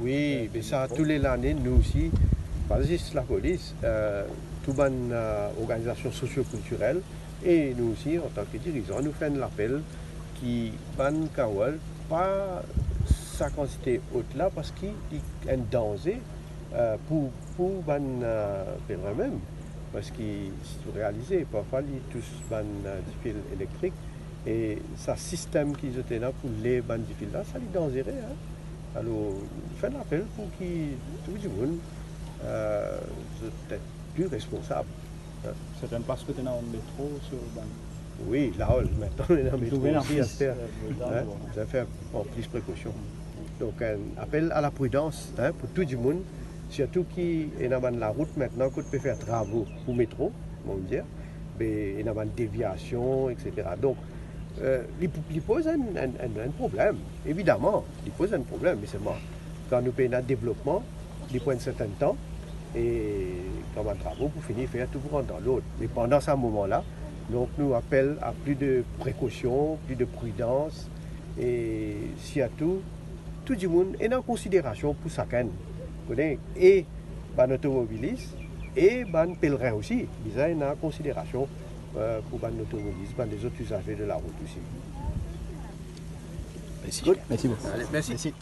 Oui, mais ça, tous les années, nous aussi, pas juste la police, toute bonne organisation socio-culturelle, et nous aussi, en tant que dirigeants, nous faisons l'appel qui ban kawal pas sa quantité haute là parce qu'il y a un danger pour ban pèlerin même. Parce qu'il faut réaliser, parfois, ils tous ban fils électriques et ce système qu'ils étaient là pour les ban fils là, ça les dangereux. Hein? Alors, fait l'appel pour que tout le monde soit plus responsable. Hein? C'est un parce que tu es dans le métro sur le Oui, là, maintenant, on est dans le métro aussi à faire. hein? Vous allez faire plus de précautions. Donc, un appel à la prudence hein, pour tout le monde, surtout qui est dans la route maintenant, qu'on peut faire travaux pour le métro, on va dire, mais il y a une déviation, etc. Donc, il pose un problème, évidemment, il pose un problème, mais c'est moi. Quand nous payons un développement, il prend un certain temps, et comme un travaux pour finir faire tout pour rentrer dans l'autre. Mais pendant ce moment-là, donc nous appelons à plus de précaution, plus de prudence, et surtout, tout le monde est en considération pour chacun. Et les automobilistes et les pèlerins aussi, ils sont en considération pour les automobilistes, les autres usagers de la route aussi. Merci beaucoup. Allez, merci.